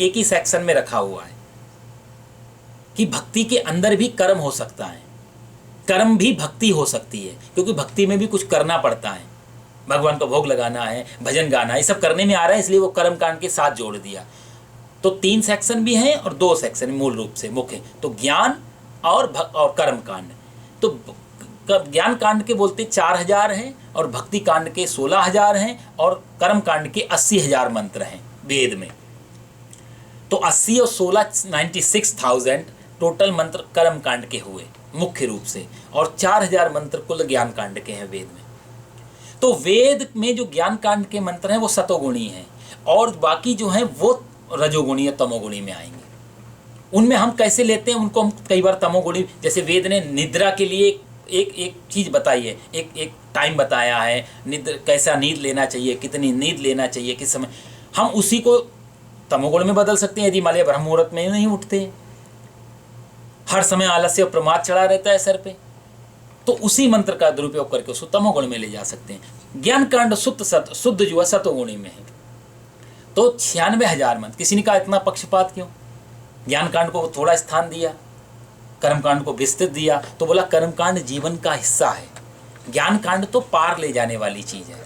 एक ही सेक्शन में रखा हुआ है कि भक्ति के अंदर भी कर्म हो सकता है, कर्म भी भक्ति हो सकती है, क्योंकि भक्ति में भी कुछ करना पड़ता है, भगवान को भोग लगाना है, भजन गाना है, ये सब करने में आ रहा है, इसलिए वो कर्म कांड के साथ जोड़ दिया। तो 3 सेक्शन भी हैं और 2 सेक्शन मूल रूप से मुख्य, तो ज्ञान और कर्म कांड। तो ज्ञान कांड के बोलते 4000 हैं और भक्ति कांड के 16000 हैं और कर्म कांड के 80,000 मंत्र हैं वेद में। तो 80 और 16 96,000 टोटल मंत्र कर्म कांड के हुए मुख्य रूप से, और 4000 मंत्र कुल ज्ञान कांड के हैं वेद में। तो वेद में जो ज्ञान कांड के मंत्र हैं वो सतोगुणी हैं और बाकी जो हैं वो रजोगुणी या तमोगुणी में आएंगे। उनमें हम कैसे लेते हैं उनको, हम कई बार तमोगुणी, जैसे वेद ने निद्रा के लिए एक चीज़ बताई है, एक टाइम बताया है, निद्रा कैसा नींद लेना चाहिए, कितनी नींद लेना चाहिए, किस समय, हम उसी को तमोगुण में बदल सकते हैं यदि मान लिया ब्रह्म मुहूर्त में नहीं उठते, हर समय आलस्य और प्रमाद चढ़ा रहता है सर पे, तो उसी मंत्र का दुरुपयोग करके उसको तमोगुण में ले जा सकते हैं। ज्ञान कांड शुद्ध जो है सतोगुणी में है। तो 96,000 मंत्र। किसी ने कहा इतना पक्षपात क्यों, ज्ञान कांड को थोड़ा स्थान दिया, कर्मकांड को विस्तृत दिया, तो बोला कर्मकांड जीवन का हिस्सा है, ज्ञान कांड तो पार ले जाने वाली चीज़ है,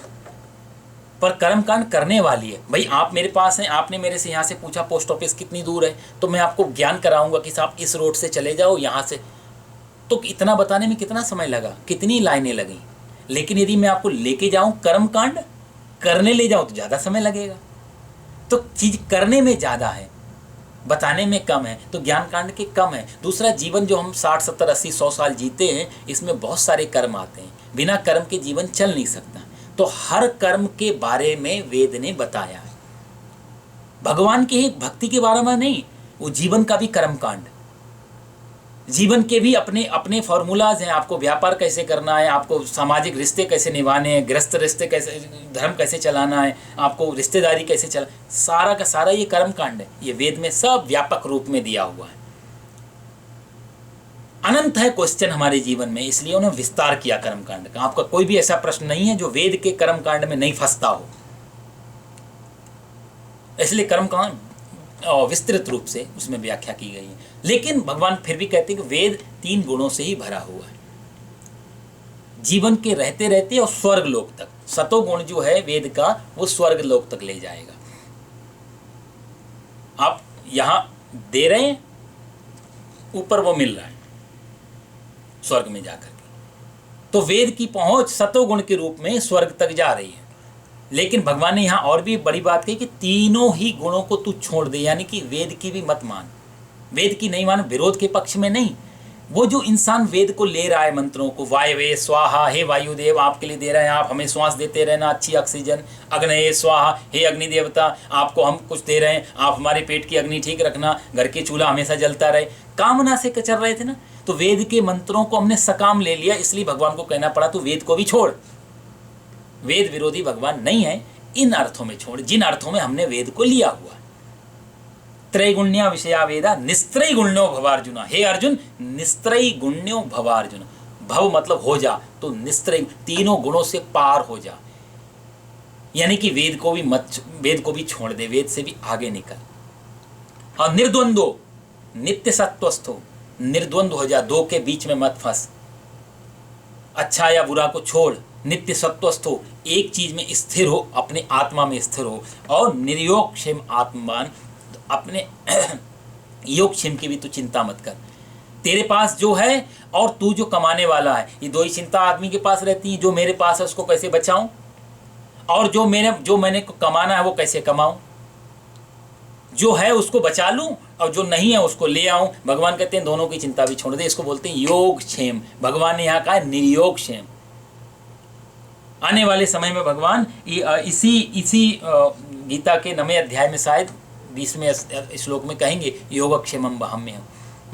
पर कर्मकांड करने वाली है। भाई आप मेरे पास हैं, आपने मेरे से यहाँ से पूछा पोस्ट ऑफिस कितनी दूर है, तो मैं आपको ज्ञान कराऊंगा कि साहब इस रोड से चले जाओ यहाँ से, तो इतना बताने में कितना समय लगा, कितनी लाइनें लगी। लेकिन यदि मैं आपको लेके जाऊँ कर्मकांड करने ले जाऊँ तो ज़्यादा समय लगेगा। तो चीज़ करने में ज़्यादा है, बताने में कम है, तो ज्ञान कांड के कम है। दूसरा, जीवन जो हम 60 70 80 100 साल जीते हैं, इसमें बहुत सारे कर्म आते हैं, बिना कर्म के जीवन चल नहीं सकता। तो हर कर्म के बारे में वेद ने बताया है, भगवान की भक्ति के बारे में नहीं, वो जीवन का भी कर्म कांड, जीवन के भी अपने अपने फॉर्मूलाज हैं। आपको व्यापार कैसे करना है, आपको सामाजिक रिश्ते कैसे निभाने हैं, गृहस्थ रिश्ते कैसे, धर्म कैसे चलाना है, आपको रिश्तेदारी कैसे चला, सारा का सारा ये कर्म कांड है। ये वेद में सब व्यापक रूप में दिया हुआ है। अनंत है क्वेश्चन हमारे जीवन में, इसलिए उन्होंने विस्तार किया कर्म कांड का। आपका कोई भी ऐसा प्रश्न नहीं है जो वेद के कर्म कांड में नहीं फंसता हो, इसलिए कर्म कांड विस्तृत रूप से उसमें व्याख्या की गई है। लेकिन भगवान फिर भी कहते हैं कि वेद 3 गुणों से ही भरा हुआ है, जीवन के रहते रहते और स्वर्ग लोक तक। सतोगुण जो है वेद का, वो स्वर्ग लोक तक ले जाएगा। आप यहां दे रहे हैं, ऊपर वो मिल रहा है स्वर्ग में जाकर के। तो वेद की पहुंच सतोगुण के रूप में स्वर्ग तक जा रही है। लेकिन भगवान ने यहाँ और भी बड़ी बात कही कि तीनों ही गुणों को तू छोड़ दे, यानी कि वेद की भी मत मान, वेद की नहीं मान, विरोध के पक्ष में नहीं। वो जो इंसान वेद को ले रहा है, मंत्रों को, वायवे स्वाहा, हे वायुदेव आपके लिए दे रहे हैं, आप हमें श्वास देते रहना, अच्छी ऑक्सीजन, अग्नये स्वाहा, हे अग्नि देवता आपको हम कुछ दे रहे हैं, आप हमारे पेट की अग्नि ठीक रखना, घर के चूल्हा हमेशा जलता रहे, कामना से चल रहे थे ना। तो वेद के मंत्रों को हमने सकाम ले लिया, इसलिए भगवान को कहना पड़ा तू वेद को भी छोड़। वेद विरोधी भगवान नहीं है, इन अर्थों में छोड़ जिन अर्थों में हमने वेद को लिया हुआ। त्रैगुण्या विषया वेदा निस्त्रय गुण्यो भवार्जुन, हे अर्जुन निस्त्रय गुण्यो भवार्जुन, भव मतलब हो जा, तो निस्त्रय तीनों गुणों से पार हो जा, यानी कि वेद को भी छोड़ दे, वेद से भी आगे निकल। और निर्द्वंदो नित्य सत्वस्थो, निर्द्वंद हो जा, दो के बीच में मत फंस, अच्छा या बुरा को छोड़, नित्य सत्वस्थ हो, एक चीज में स्थिर हो, अपने आत्मा में स्थिर हो। और निर्योगक्षेम आत्मान, अपने योगक्षेम की भी तू चिंता मत कर, तेरे पास जो है और तू जो कमाने वाला है, ये दो ही चिंता आदमी के पास रहती है। जो मेरे पास है उसको कैसे बचाऊं, और जो मैंने कमाना है वो कैसे कमाऊं, जो है उसको बचा लूं और जो नहीं है उसको ले आऊं। भगवान कहते हैं दोनों की चिंता भी छोड़ दे, इसको बोलते हैं योगक्षेम। भगवान ने यहाँ कहा निर्योगक्षेम। आने वाले समय में भगवान इसी गीता के 9वें अध्याय में शायद 20वें श्लोक में कहेंगे योगक्षेमम वहम्य,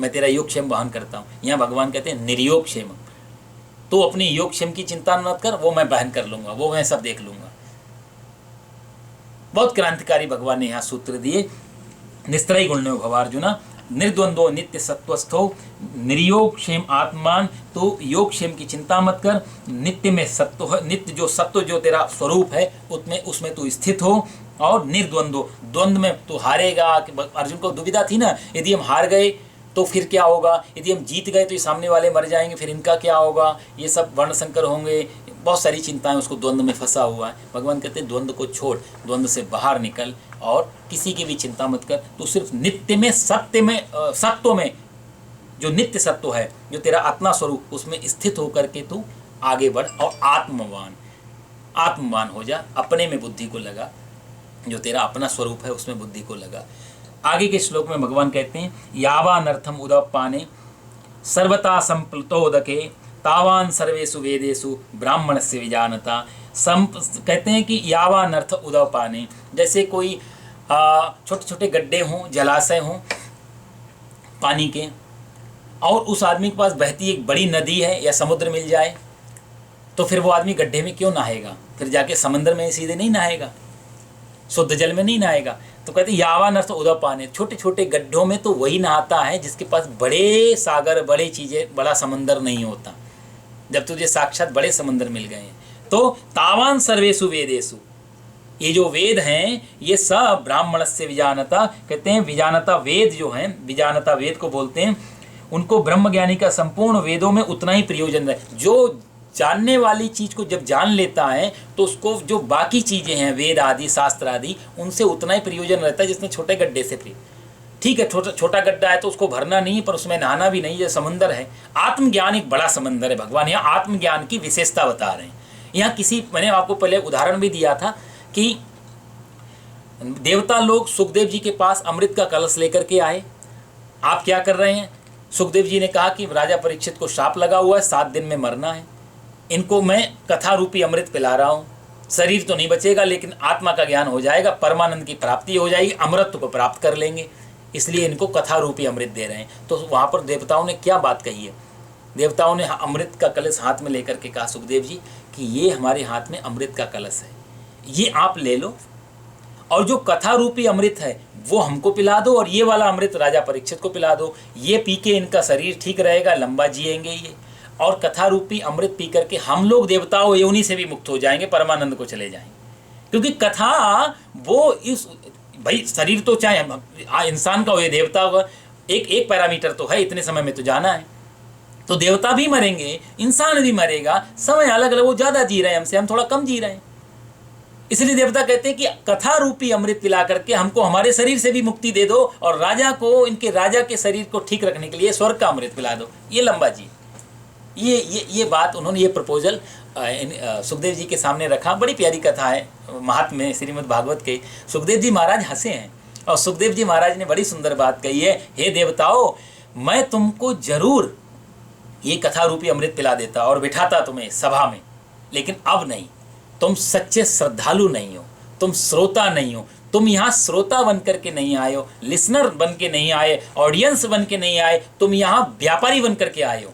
मैं तेरा योगक्षेम वहन करता हूँ। यहाँ भगवान कहते हैं निर्योगक्षेम, तो अपनी योगक्षेम की चिंता मत कर, वो मैं वहन कर लूंगा, वो मैं सब देख लूंगा। बहुत क्रांतिकारी भगवान ने यहाँ सूत्र दिए। निस्त्रय गुण्यो भवार्जुना, निर्द्वंद्वो नित्य सत्वस्थो निर्योग क्षेम आत्मान, तो योग क्षेम की चिंता मत कर, नित्य में सत्व, नित्य जो सत्व जो तेरा स्वरूप है उसमें तू स्थित हो, और निर्द्वंद्व, द्वंद्व में तू हारेगा। अर्जुन को दुविधा थी ना, यदि हम हार गए तो फिर क्या होगा, यदि हम जीत गए तो ये सामने वाले मर जाएंगे, फिर इनका क्या होगा, ये सब वर्ण संकर होंगे, बहुत सारी चिंताएं, उसको द्वंद्व में फंसा हुआ है। भगवान कहते हैं द्वंद्व को छोड़, द्वंद्व से बाहर निकल और किसी की भी चिंता मत कर, तू सिर्फ नित्य में सत्व में जो नित्य सत्व है, जो तेरा आत्मा स्वरूप, उसमें स्थित होकर के तू आगे बढ़ और आत्मवान हो जा, अपने में बुद्धि को लगा, जो तेरा अपना स्वरूप है उसमें बुद्धि को लगा। आगे के श्लोक में भगवान कहते हैं यावानर्थम उदपाने सर्वता संप्लुतोदके तावान सर्वेषु वेदेषु ब्राह्मणस्य विजानता। कहते हैं कि यावानर्थ उदपाने, जैसे कोई छोटे छोटे गड्ढे हों, जलाशय हों पानी के, और उस आदमी के पास बहती एक बड़ी नदी है या समुद्र मिल जाए, तो फिर वो आदमी गड्ढे में क्यों नहाएगा, फिर जाके समंदर में सीधे नहीं नहाएगा, शुद्ध जल में नहीं नहाएगा। तो कहते यावान अर्थ उदपाने, छोटे छोटे गड्ढों में तो वही नहाता है जिसके पास बड़े सागर, बड़े चीज़ें, बड़ा समंदर नहीं होता। जब तुझे साक्षात बड़े समंदर मिल गए हैं, तो तावान सर्वेषु वेदेषु, ये जो वेद हैं ये सब ब्राह्मणस्य विजानता, कहते हैं विजानता वेद जो हैं, विजानता वेद को बोलते हैं, उनको ब्रह्मज्ञानी का संपूर्ण वेदों में उतना ही प्रयोजन है। जो जानने वाली चीज़ को जब जान लेता है तो उसको जो बाकी चीज़ें हैं, वेद आदि, शास्त्र आदि, उनसे उतना ही प्रयोजन रहता है जिसमें छोटे गड्ढे से प्रिय। ठीक है, छोटा गड्ढा है तो उसको भरना नहीं, पर उसमें नहाना भी नहीं, जो समंदर है। आत्मज्ञान एक बड़ा समंदर है। भगवान यहाँ आत्मज्ञान की विशेषता बता रहे हैं। यहाँ मैंने आपको पहले उदाहरण भी दिया था कि देवता लोग सुखदेव जी के पास अमृत का कलश लेकर के आए। आप क्या कर रहे हैं? सुखदेव जी ने कहा कि राजा परीक्षित को शाप लगा हुआ है, 7 दिन में मरना है, इनको मैं कथा रूपी अमृत पिला रहा हूँ। शरीर तो नहीं बचेगा लेकिन आत्मा का ज्ञान हो जाएगा, परमानंद की प्राप्ति हो जाएगी, अमृत को प्राप्त कर लेंगे, इसलिए इनको कथा रूपी अमृत दे रहे हैं। तो वहाँ पर देवताओं ने क्या बात कही है? देवताओं ने अमृत का कलश हाथ में लेकर के कहा सुखदेव जी कि ये हमारे हाथ में अमृत का कलश है, ये आप ले लो, और जो कथा रूपी अमृत है वो हमको पिला दो, और ये वाला अमृत राजा परीक्षित को पिला दो। ये पी के इनका शरीर ठीक रहेगा, लंबा जिएंगे ये, और कथा रूपी अमृत पी करके हम लोग देवताओं योनि से भी मुक्त हो जाएंगे, परमानंद को चले जाएंगे। क्योंकि कथा वो इस भाई शरीर तो चाहे इंसान का हो या देवता का, एक पैरामीटर तो है, इतने समय में तो जाना है। तो देवता भी मरेंगे, इंसान भी मरेगा, समय अलग अलग, वो ज़्यादा जी रहे हैं हमसे, हम थोड़ा कम जी रहे हैं। इसलिए देवता कहते हैं कि कथा रूपी अमृत पिला करके हमको हमारे शरीर से भी मुक्ति दे दो, और राजा को, इनके राजा के शरीर को ठीक रखने के लिए स्वर्ग का अमृत पिला दो, ये लंबा जी। ये बात उन्होंने, ये प्रपोजल सुखदेव जी के सामने रखा। बड़ी प्यारी कथा है महात्म्य श्रीमद् भागवत के। सुखदेव जी महाराज हंसे हैं, और सुखदेव जी महाराज ने बड़ी सुंदर बात कही है, हे देवताओं, मैं तुमको जरूर ये कथा रूपी अमृत पिला देता और बिठाता तुम्हें सभा में, लेकिन अब नहीं। तुम सच्चे श्रद्धालु नहीं हो, तुम श्रोता नहीं हो, तुम यहाँ श्रोता बन करके नहीं आए हो, लिसनर बन के नहीं आए, ऑडियंस बन के नहीं आए, तुम यहाँ व्यापारी बन करके आए हो।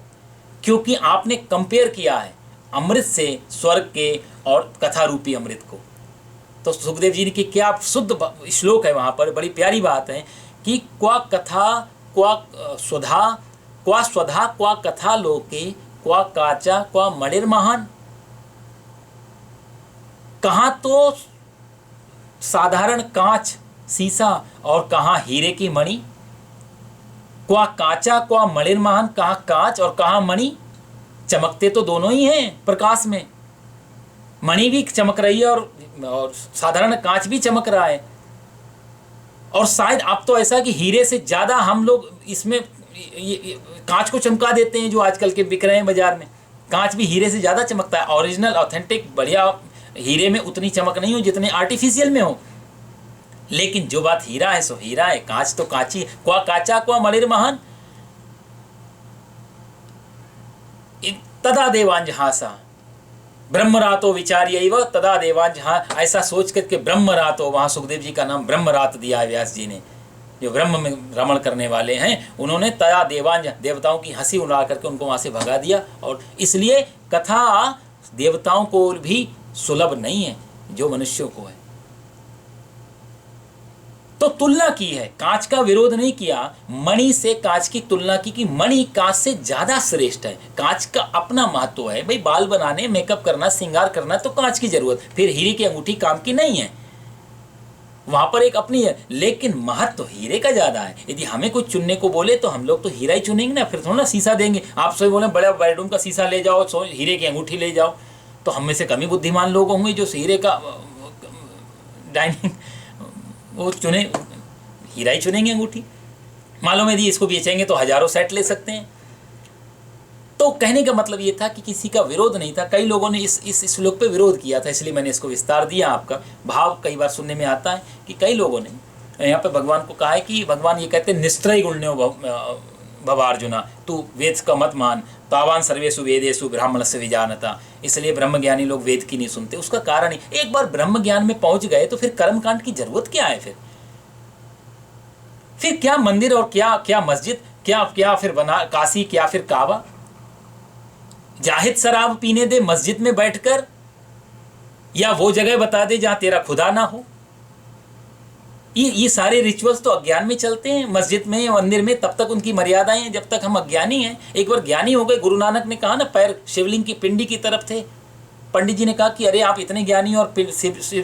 क्योंकि आपने कंपेयर किया है अमृत से, स्वर्ग के और कथा रूपी अमृत को। तो सुखदेव जी ने कि क्या शुद्ध श्लोक है वहाँ पर, बड़ी प्यारी बात है कि क्वा कथा क्वा स्वधा, क्वा स्वधा क्वा कथा लोके, क्वा काचा क्वा मणिर महान। कहाँ तो साधारण कांच सीसा और कहाँ हीरे की मणि। क्वा काचा क्वा मणिर महान, कहाँ कांच और कहाँ मणि। चमकते तो दोनों ही हैं प्रकाश में, मणि भी चमक रही है और साधारण कांच भी चमक रहा है। और शायद अब तो ऐसा कि हीरे से ज़्यादा हम लोग इसमें कांच को चमका देते हैं, जो आजकल के बिक रहे हैं बाजार में। कांच भी हीरे से ज़्यादा चमकता है। ओरिजिनल ऑथेंटिक बढ़िया हीरे में उतनी चमक नहीं हो जितने आर्टिफिशियल में हो, लेकिन जो बात हीरा है सो हीरा है, कांच तो कांची। क्वा काचा क्वा मणिर महान, तदा देवांजहासा ब्रह्मरातो विचार्यैव तदा देवांजहा। ऐसा सोच करके ब्रह्मरातो, वहाँ सुखदेव जी का नाम ब्रह्मरात दिया है व्यास जी ने, जो ब्रह्म में भ्रमण करने वाले हैं। उन्होंने तदा देवांज, देवताओं की हंसी उड़ा करके उनको वहाँ से भगा दिया। और इसलिए कथा देवताओं को भी सुलभ नहीं है जो मनुष्यों को है। तो तुलना की है, कांच का विरोध नहीं किया, मणि से कांच की तुलना की कि मणि कांच से ज्यादा श्रेष्ठ है। कांच का अपना महत्व है भाई, बाल बनाने, मेकअप करना, श्रृंगार करना तो कांच की जरूरत, फिर हीरे की अंगूठी काम की नहीं है, वहां पर एक अपनी है, लेकिन महत्व तो हीरे का ज्यादा है। यदि हमें कुछ चुनने को बोले तो हम लोग तो हीरा ही चुनेंगे ना, फिर थोड़ा ना शीशा देंगे। आप सभी बोले बड़ा बेडरूम का शीशा ले जाओ, हीरे की अंगूठी ले जाओ, तो हम में से कम ही बुद्धिमान लोग होंगे जो हीरे का डाइनिंग वो चुने, हीरा ही चुनेंगे अंगूठी। मालूम यदि इसको बेचेंगे तो हजारों सेट ले सकते हैं। तो कहने का मतलब ये था कि किसी का विरोध नहीं था, कई लोगों ने इस श्लोक पे विरोध किया था, इसलिए मैंने इसको विस्तार दिया। आपका भाव कई बार सुनने में आता है कि कई लोगों ने यहाँ पे भगवान को कहा है कि भगवान ये कहते हैं निस्त्रय गुण्यो भवार्जुना, तू वेद का मत मान, तावान सर्वेषु वेदेषु ब्राह्मण से विजानता। इसलिए ब्रह्म ज्ञानी लोग वेद की नहीं सुनते। उसका कारण ही, एक बार ब्रह्म ज्ञान में पहुंच गए तो फिर कर्मकांड की जरूरत क्या है? फिर क्या मंदिर और क्या क्या मस्जिद, क्या क्या फिर बना काशी, क्या फिर काबा? जाहिद शराब पीने दे मस्जिद में बैठकर, या वो जगह बता दे जहां तेरा खुदा ना हो। ये सारे रिचुअल्स तो अज्ञान में चलते हैं, मस्जिद में, मंदिर में, तब तक उनकी मर्यादाएं हैं जब तक हम अज्ञानी हैं। एक बार ज्ञानी हो गए, गुरु नानक ने कहा ना, पैर शिवलिंग की पिंडी की तरफ थे। पंडित जी ने कहा कि अरे आप इतने ज्ञानी और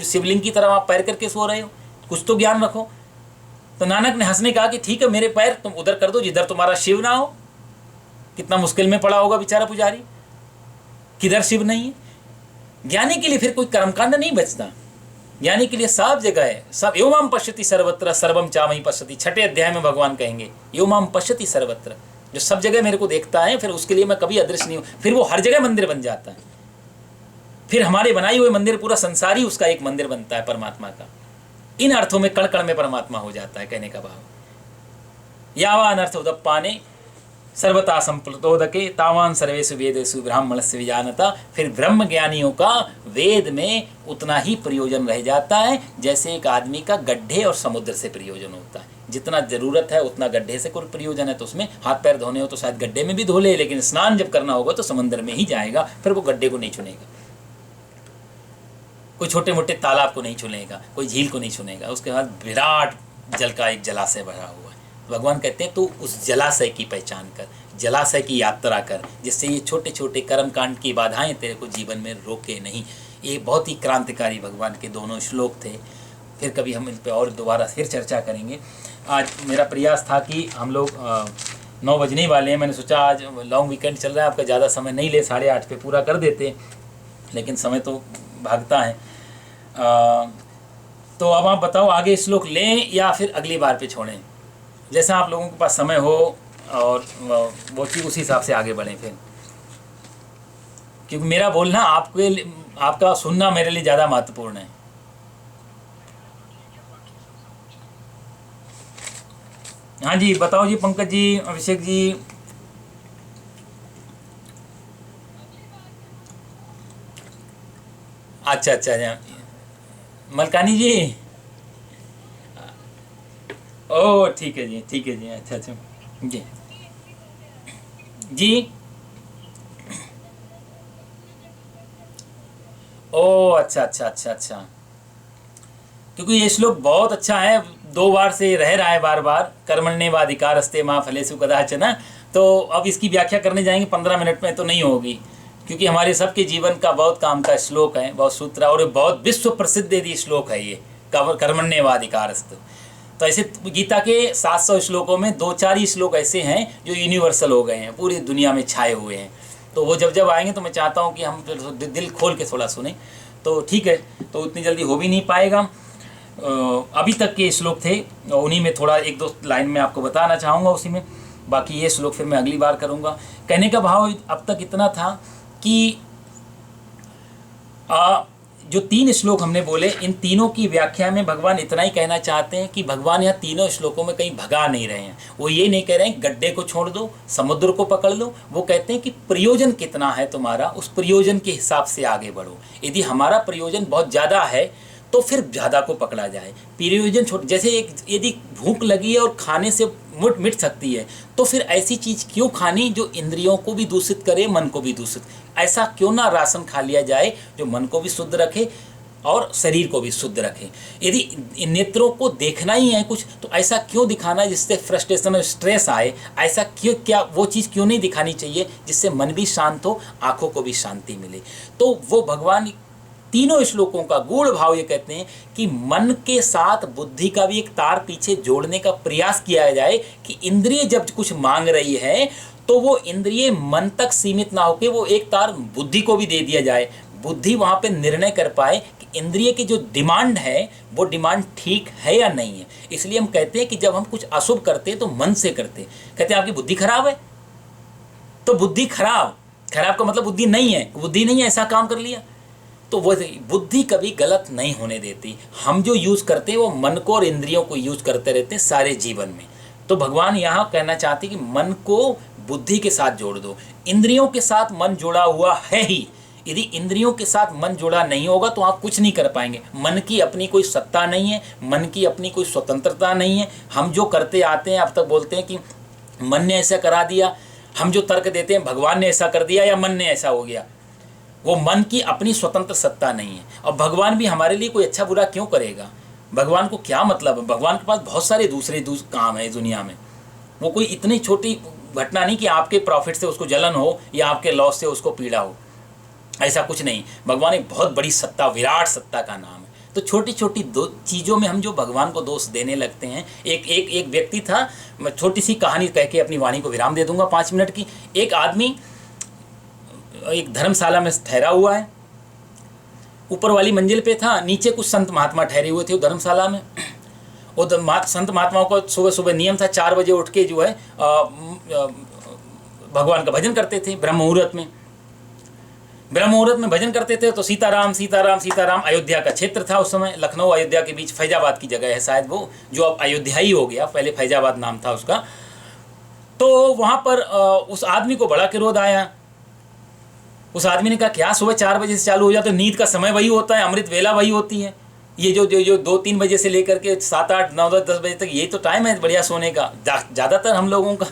शिवलिंग की तरफ आप पैर करके सो रहे हो, कुछ तो ज्ञान रखो। तो नानक ने हंसने कहा कि ठीक है, मेरे पैर तुम उधर कर दो जिधर तुम्हारा शिव ना हो। कितना मुश्किल में पड़ा होगा बेचारा पुजारी, किधर शिव नहीं है। ज्ञानी के लिए फिर कोई कर्मकांड नहीं बचता, ज्ञानी के लिए सब जगह है, सब। यो माम पश्यति सर्वत्र सर्वम चामहि पश्यति, 6ठे अध्याय में भगवान कहेंगे यो माम पश्यति सर्वत्र, जो सब जगह मेरे को देखता है, फिर उसके लिए मैं कभी अदृश्य नहीं हूँ। फिर वो हर जगह मंदिर बन जाता है, फिर हमारे बनाए हुए मंदिर, पूरा संसार ही उसका एक मंदिर बनता है परमात्मा का। इन अर्थों में कण कण में परमात्मा हो जाता है, कहने का भाव। यावा अनर्थ उदप्पाने सर्वता संप्लुतोदके तावान सर्वेषु वेदेषु ब्राह्मणस्य विजानता। फिर ब्रह्म ज्ञानियों का वेद में उतना ही प्रयोजन रह जाता है जैसे एक आदमी का गड्ढे और समुद्र से प्रयोजन होता है। जितना जरूरत है उतना गड्ढे से कोई प्रयोजन है तो उसमें, हाथ पैर धोने हो तो शायद गड्ढे में भी धो ले, लेकिन स्नान जब करना होगा तो समुद्र में ही जाएगा, फिर वो गड्ढे को नहीं चुनेगा, कोई छोटे मोटे तालाब को नहीं चुनेगा, कोई झील को नहीं चुनेगा। उसके बाद विराट जल का एक जलाशय भरा हुआ है। भगवान कहते हैं तू उस जलाशय की पहचान कर, जलाशय की यात्रा कर, जिससे ये छोटे छोटे कर्मकांड की बाधाएं तेरे को जीवन में रोके नहीं। ये बहुत ही क्रांतिकारी भगवान के दोनों श्लोक थे। फिर कभी हम इन पर और दोबारा फिर चर्चा करेंगे। आज मेरा प्रयास था कि हम लोग 9 बजने वाले हैं, मैंने सोचा आज लॉन्ग वीकेंड चल रहा है, आपका ज़्यादा समय नहीं ले, 8:30 पे पूरा कर देते, लेकिन समय तो भागता है। तो अब आप बताओ आगे श्लोक लें या फिर अगली बार पे छोड़ें, जैसा आप लोगों के पास समय हो, और वो चीज़ उसी हिसाब से आगे बढ़ें फिर। क्योंकि मेरा बोलना आपका सुनना मेरे लिए ज़्यादा महत्वपूर्ण है। हाँ जी बताओ जी, पंकज जी, अभिषेक जी। अच्छा अच्छा, मलकानी जी, ओह ठीक है जी, ठीक है जी, अच्छा अच्छा जी जी। ओह अच्छा अच्छा अच्छा अच्छा, क्योंकि ये श्लोक बहुत अच्छा है, 2 बार से रह रहा है बार बार, कर्मण्येवाधिकारस्ते मा फलेषु कदाचन। तो अब इसकी व्याख्या करने जाएंगे 15 मिनट में तो नहीं होगी, क्योंकि हमारे सबके जीवन का बहुत काम का श्लोक है, बहुत सूत्र, और बहुत विश्व प्रसिद्ध यदि श्लोक है ये कर्मण्येवाधिकारस्त। तो ऐसे गीता के 700 श्लोकों में 2-4 ही श्लोक ऐसे हैं जो यूनिवर्सल हो गए हैं, पूरी दुनिया में छाए हुए हैं। तो वो जब जब आएंगे तो मैं चाहता हूँ कि हम दिल खोल के थोड़ा सुने। तो ठीक है, तो उतनी जल्दी हो भी नहीं पाएगा। अभी तक के श्लोक थे, उन्हीं में थोड़ा 1-2 लाइन में आपको बताना चाहूँगा उसी में, बाकी ये श्लोक फिर मैं अगली बार करूँगा। कहने का भाव अब तक इतना था कि जो 3 श्लोक हमने बोले, इन तीनों की व्याख्या में भगवान इतना ही कहना चाहते हैं कि भगवान यहाँ तीनों श्लोकों में कहीं भगा नहीं रहे हैं। वो ये नहीं कह रहे हैं गड्ढे को छोड़ दो, समुद्र को पकड़ लो। वो कहते हैं कि प्रयोजन कितना है तुम्हारा, उस प्रयोजन के हिसाब से आगे बढ़ो। यदि हमारा प्रयोजन बहुत ज़्यादा है तो फिर ज़्यादा को पकड़ा जाए। प्रयोजन छोड़, जैसे एक यदि भूख लगी है और खाने से मिट सकती है, तो फिर ऐसी चीज़ क्यों खानी जो इंद्रियों को भी दूषित करे, मन को भी दूषित। ऐसा क्यों ना राशन खा लिया जाए जो मन को भी शुद्ध रखे, और शरीर को भी शुद्ध रखें। यदि नेत्रों को देखना ही है कुछ, तो ऐसा क्यों दिखाना है जिससे फ्रस्ट्रेशन और स्ट्रेस आए? ऐसा क्यों, क्या वो चीज़ क्यों नहीं दिखानी चाहिए जिससे मन भी शांत हो, आँखों को भी शांति मिले? तो वो भगवान तीनों श्लोकों का गूढ़ भाव ये कहते हैं कि मन के साथ बुद्धि का भी एक तार पीछे जोड़ने का प्रयास किया जाए कि इंद्रिय जब कुछ मांग रही है तो वो इंद्रिय मन तक सीमित ना होकर वो एक तार बुद्धि को भी दे दिया जाए। बुद्धि वहाँ पे निर्णय कर पाए कि इंद्रिय की जो डिमांड है वो डिमांड ठीक है या नहीं है। इसलिए हम कहते हैं कि जब हम कुछ अशुभ करते हैं तो मन से करते हैं। कहते हैं आपकी बुद्धि खराब है, तो बुद्धि खराब का मतलब बुद्धि नहीं है, बुद्धि नहीं है, ऐसा काम कर लिया। तो वो बुद्धि कभी गलत नहीं होने देती। हम जो यूज़ करते हैं वो मन को और इंद्रियों को यूज़ करते रहते हैं सारे जीवन में। तो भगवान यहाँ कहना चाहते हैं कि मन को बुद्धि के साथ जोड़ दो। इंद्रियों के साथ मन जुड़ा हुआ है ही, यदि इंद्रियों के साथ मन जुड़ा नहीं होगा तो आप कुछ नहीं कर पाएंगे। मन की अपनी कोई सत्ता नहीं है, मन की अपनी कोई स्वतंत्रता नहीं है। हम जो करते आते हैं, अब तक बोलते हैं कि मन ने ऐसा करा दिया, हम जो तर्क देते हैं भगवान ने ऐसा कर दिया या मन ने ऐसा हो गया, वो मन की अपनी स्वतंत्र सत्ता नहीं है। और भगवान भी हमारे लिए कोई अच्छा बुरा क्यों करेगा? भगवान को क्या मतलब है? भगवान के पास बहुत सारे दूसरे काम है दुनिया में। वो कोई इतनी छोटी घटना नहीं कि आपके प्रॉफिट से उसको जलन हो या आपके लॉस से उसको पीड़ा हो, ऐसा कुछ नहीं। भगवान एक बहुत बड़ी सत्ता, विराट सत्ता का नाम है। तो छोटी छोटी दो चीज़ों में हम जो भगवान को दोष देने लगते हैं। एक व्यक्ति था, मैं छोटी सी कहानी कह के अपनी वाणी को विराम दे दूंगा 5 मिनट की। एक आदमी एक धर्मशाला में ठहरा हुआ है, ऊपर वाली मंजिल पे था, नीचे कुछ संत महात्मा ठहरे हुए थे धर्मशाला में। वो संत महात्माओं को सुबह सुबह नियम था 4 बजे उठ के जो है भगवान का भजन करते थे। ब्रह्म मुहूर्त में भजन करते थे। तो सीताराम सीताराम सीताराम, अयोध्या का क्षेत्र था उस समय, लखनऊ अयोध्या के बीच फैजाबाद की जगह है शायद वो, जो अब अयोध्या ही हो गया, पहले फैजाबाद नाम था उसका। तो वहाँ पर उस आदमी को बड़ा क्रोध आया। उस आदमी ने कहा क्या सुबह 4 बजे से चालू हो जाता है? नींद का समय वही होता है, अमृत वेला वही होती है। ये जो 2-3 बजे से लेकर के 7, 8, 9, 10 बजे तक यही तो टाइम है बढ़िया सोने का। ज़्यादातर हम लोगों का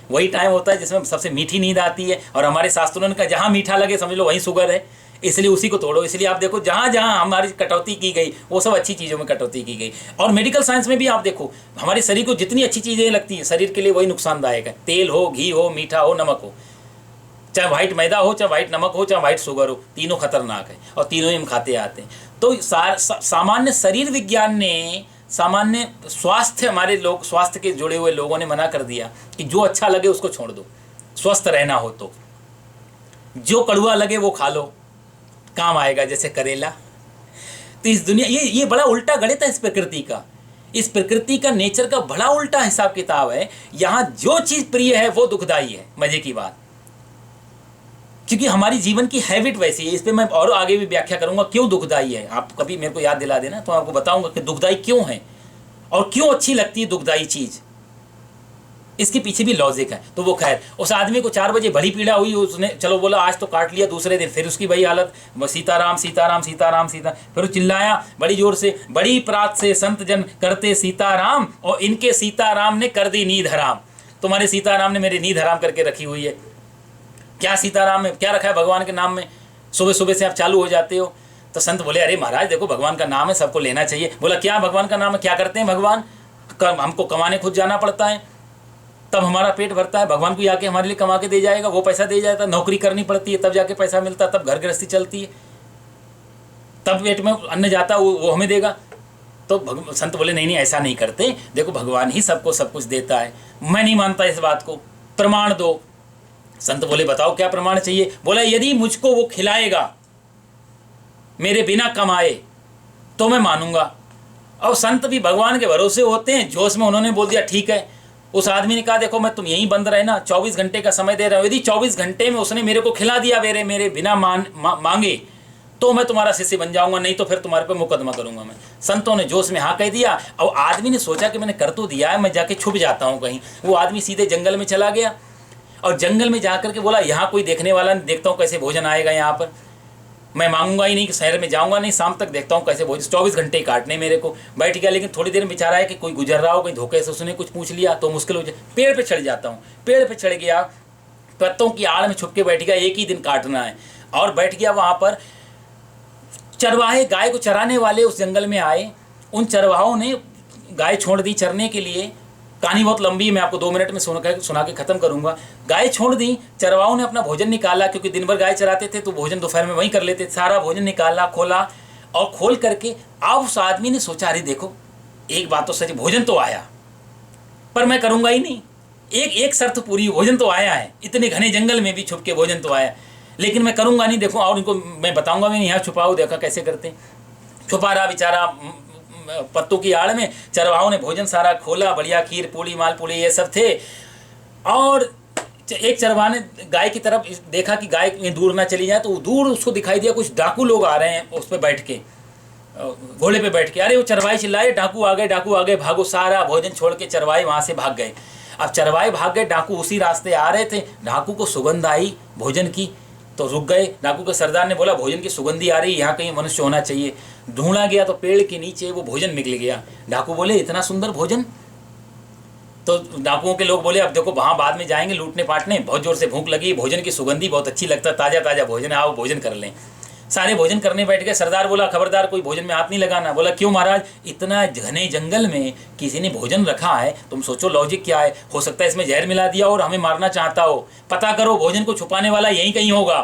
वही टाइम होता है जिसमें सबसे मीठी नींद आती है। और हमारे शास्त्रों ने कहा जहाँ मीठा लगे समझ लो वहीं शुगर है, इसलिए उसी को तोड़ो। इसलिए आप देखो जहाँ जहाँ हमारी कटौती की गई वो सब अच्छी चीज़ों में कटौती की गई। और मेडिकल साइंस में भी आप देखो, हमारे शरीर को जितनी अच्छी चीज़ें लगती हैं शरीर के लिए वही नुकसानदायक है। तेल हो, घी हो, मीठा हो, नमक हो, चाहे वाइट मैदा हो, चाहे वाइट नमक हो, चाहे वाइट शुगर हो, तीनों खतरनाक है और तीनों ही हम खाते आते हैं। तो सामान्य शरीर विज्ञान ने, सामान्य स्वास्थ्य, हमारे लोग स्वास्थ्य के जुड़े हुए लोगों ने मना कर दिया कि जो अच्छा लगे उसको छोड़ दो, स्वस्थ रहना हो तो। जो कड़वा लगे वो खा लो, काम आएगा, जैसे करेला। तो इस दुनिया, ये बड़ा उल्टा गणित है इस प्रकृति का। इस प्रकृति का नेचर का बड़ा उल्टा हिसाब किताब है। यहाँ जो चीज़ प्रिय है वो दुखदाई है। मजे की बात, क्योंकि हमारी जीवन की हैबिट वैसी है। इस पर मैं और आगे भी व्याख्या करूंगा क्यों दुखदाई है। आप कभी मेरे को याद दिला देना तो आपको बताऊंगा कि दुखदाई क्यों है और क्यों अच्छी लगती है दुखदाई चीज़। इसके पीछे भी लॉजिक है। तो वो खैर, उस आदमी को 4 बजे बड़ी पीड़ा हुई, उसने चलो बोला आज तो काट लिया। दूसरे दिन फिर उसकी वही हालत, सीताराम सीताराम सीताराम सीता। फिर वो चिल्लाया बड़ी जोर से, बड़ी प्रात से संत जन करते सीताराम और इनके सीताराम ने कर दी नींद हराम। तुम्हारे सीताराम ने मेरी नींद हराम करके रखी हुई है। क्या सीताराम में क्या रखा है भगवान के नाम में? सुबह सुबह से आप चालू हो जाते हो। तो संत बोले अरे महाराज देखो भगवान का नाम है, सबको लेना चाहिए। बोला क्या भगवान का नाम है? क्या करते हैं भगवान? हमको कमाने खुद जाना पड़ता है, तब हमारा पेट भरता है। भगवान को आके हमारे लिए कमा के दे जाएगा, वो पैसा दे जाता है। नौकरी करनी पड़ती है तब जाके पैसा मिलता है, तब घर गृहस्थी चलती है, तब पेट में अन्न जाता है, वो हमें देगा। तो संत बोले नहीं नहीं ऐसा नहीं करते, देखो भगवान ही सबको सब कुछ देता है। मैं नहीं मानता इस बात को, प्रमाण दो। संत बोले बताओ क्या प्रमाण चाहिए? बोला यदि मुझको वो खिलाएगा मेरे बिना कमाए तो मैं मानूंगा। और संत भी भगवान के भरोसे होते हैं, जोश में उन्होंने बोल दिया ठीक है। उस आदमी ने कहा देखो मैं तुम यहीं बंद रहे ना, 24 घंटे का समय दे रहा हूँ, यदि 24 घंटे में उसने मेरे को खिला दिया मेरे बिना मांगे तो मैं तुम्हारा शिष्य बन जाऊंगा, नहीं तो फिर तुम्हारे पे मुकदमा करूंगा मैं। संतों ने जोश में हाँ कह दिया। और आदमी ने सोचा कि मैंने कर तो दिया है, मैं जाके छुप जाता हूँ कहीं। वो आदमी सीधे जंगल में चला गया और जंगल में जाकर के बोला यहाँ कोई देखने वाला नहीं, देखता हूँ कैसे भोजन आएगा यहाँ पर। मैं मांगूंगा ही नहीं कि शहर में जाऊंगा नहीं, शाम तक देखता हूँ कैसे भोजन। 24 घंटे काटने मेरे को। बैठ गया, लेकिन थोड़ी देर में बेचारा है कि कोई गुजर रहा हो, कहीं धोखे से उसने कुछ पूछ लिया तो मुश्किल हो जाए। पेड़ पे चढ़ जाता हूँ, पेड़ पे चढ़ गया, पत्तों की आड़ में छुप के बैठ गया, एक ही दिन काटना है। और बैठ गया वहाँ पर चरवाहे गाय को चराने वाले उस जंगल में आए, उन चरवाहों ने गाय छोड़ दी चरने के लिए। कहानी बहुत लंबी है, मैं आपको 2 मिनट में सुना के खत्म करूंगा। गाय छोड़ दी, चरवाहों ने अपना भोजन निकाला, क्योंकि दिन भर गाय चराते थे तो भोजन दोपहर में वहीं कर लेते। सारा भोजन निकाला, खोला, और खोल करके अब उस आदमी ने सोचा, अरे देखो एक बात तो सच, भोजन तो आया पर मैं करूंगा ही नहीं। एक शर्त पूरी, भोजन तो आया है, इतने घने जंगल में भी छुप के भोजन तो आया, लेकिन मैं करूंगा नहीं। देखो, और इनको मैं बताऊंगा, मैं यहाँ छुपाऊँ, देखा कैसे करते। छुपा रहा बेचारा पत्तों की आड़ में। चरवाहों ने भोजन सारा खोला, बढ़िया खीर पूड़ी मालपूड़ी ये सब थे। और एक चरवाहा ने गाय की तरफ देखा कि गाय दूर ना चली जाए, तो दूर उसको दिखाई दिया कुछ डाकू लोग आ रहे हैं उस पर बैठ के, घोड़े पे बैठ के। अरे वो चरवाहे चिल्लाए, डाकू आ गए, डाकू आ गए, भागो। सारा भोजन छोड़ के चरवाहे वहाँ से भाग गए। अब चरवाहे भाग गए, डाकू उसी रास्ते आ रहे थे। डाकू को सुगंध आई भोजन की, तो रुक गए। डाकू के सरदार ने बोला, भोजन की सुगंधी आ रही है, यहाँ कहीं मनुष्य होना चाहिए। ढूंढा गया तो पेड़ के नीचे वो भोजन निकल गया। डाकू बोले, इतना सुंदर भोजन। तो डाकुओं के लोग बोले, अब देखो वहाँ बाद में जाएंगे लूटने पाटने, बहुत जोर से भूख लगी, भोजन की सुगंधी बहुत अच्छी लगता, ताज़ा ताज़ा भोजन है, आओ भोजन कर लें। सारे भोजन करने बैठ गए। सरदार बोला, खबरदार कोई भोजन में हाथ नहीं लगाना। बोला, क्यों महाराज? इतना घने जंगल में किसी ने भोजन रखा है, तुम सोचो लॉजिक क्या है। हो सकता है इसमें जहर मिला दिया और हमें मारना चाहता हो। पता करो, भोजन को छुपाने वाला यहीं कहीं होगा।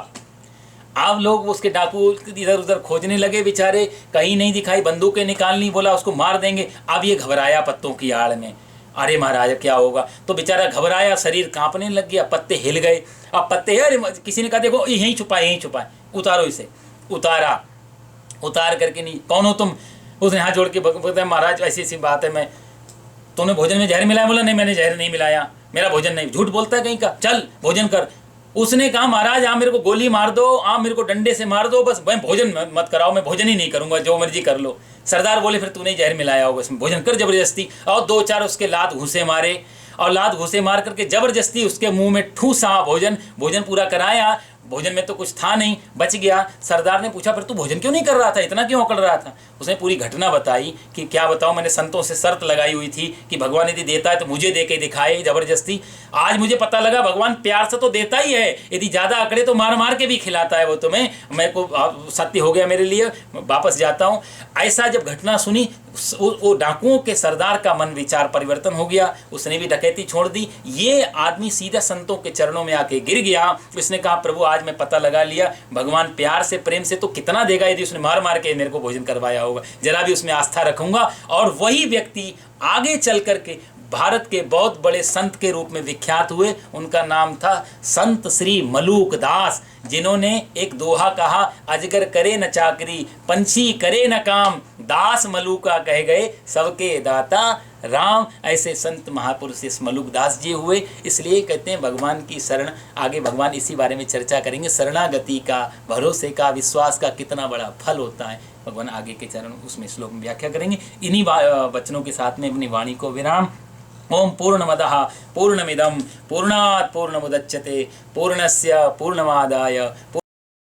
अब लोग उसके डाकू इधर उधर खोजने लगे, बेचारे कहीं नहीं दिखाई, बंदूकें निकालनी, बोला उसको मार देंगे। अब ये घबराया पत्तों की आड़ में, अरे महाराज क्या होगा। तो बेचारा घबराया, शरीर कांपने लग गया, पत्ते हिल गए। अब पत्ते, अरे किसी ने कहा, देखो यहीं छुपाए, यहीं छुपाए, उतारो इसे। उतारा, उतार करके, नहीं कौन हो तुम? उसने हाथ जोड़ के बताया, महाराज ऐसी ऐसी बात है, मैं, तुमने भोजन में जहर मिलाया? बोला, नहीं मैंने जहर नहीं मिलाया, मेरा भोजन नहीं। झूठ बोलता है कहीं का, चल भोजन कर। उसने कहा, महाराज आप मेरे को गोली मार दो, आप मेरे को डंडे से मार दो, बस मैं भोजन मत कराओ, मैं भोजन ही नहीं करूंगा, जो मर्जी कर लो। सरदार बोले, फिर तूने जहर मिलाया होगा इसमें, भोजन कर जबरदस्ती। और 2-4 उसके लात घूसे मारे, और लात घूसे मार करके जबरदस्ती उसके मुंह में ठूसा भोजन। भोजन पूरा कराया, भोजन में तो कुछ था नहीं, बच गया। सरदार ने पूछा, फिर तू भोजन क्यों नहीं कर रहा था, इतना क्यों अकड़ रहा था? उसने पूरी घटना बताई कि क्या बताऊं, मैंने संतों से शर्त लगाई हुई थी कि भगवान यदि देता है तो मुझे दे के दिखाए जबरदस्ती। आज मुझे पता लगा भगवान प्यार से तो देता ही है, यदि ज़्यादा अकड़े तो मार मार के भी खिलाता है वो तुम्हें। मैं को सत्य हो गया मेरे लिए, वापस जाता हूँ। ऐसा जब घटना सुनी, वो डाकुओं के सरदार का मन विचार परिवर्तन हो गया, उसने भी डकैती छोड़ दी। ये आदमी सीधा संतों के चरणों में आके गिर गया। उसने कहा, प्रभु आज मैं पता लगा लिया, भगवान प्यार से प्रेम से तो कितना देगा, यदि उसने मार मार के मेरे को भोजन करवाया होगा, जरा भी उसमें आस्था रखूंगा। और वही व्यक्ति आगे चल करके भारत के बहुत बड़े संत के रूप में विख्यात हुए। उनका नाम था संत श्री मलूक दास, जिन्होंने एक दोहा कहा, अजगर करे न चाकरी, पंछी करे न काम, दास मलूका कह गए सबके दाता राम। ऐसे संत महापुरुष इस मलूक दास जी हुए। इसलिए कहते हैं भगवान की शरण, आगे भगवान इसी बारे में चर्चा करेंगे, शरणागति का, भरोसे का, विश्वास का कितना बड़ा फल होता है। भगवान आगे के चरण उसमें श्लोक में व्याख्या करेंगे। इन्हीं वचनों के साथ में अपनी वाणी को विराम। ओम पूर्णमदः पूर्णमिदं पूर्णात् पूर्णमुदच्यते पूर्णस्य पूर्णमादाय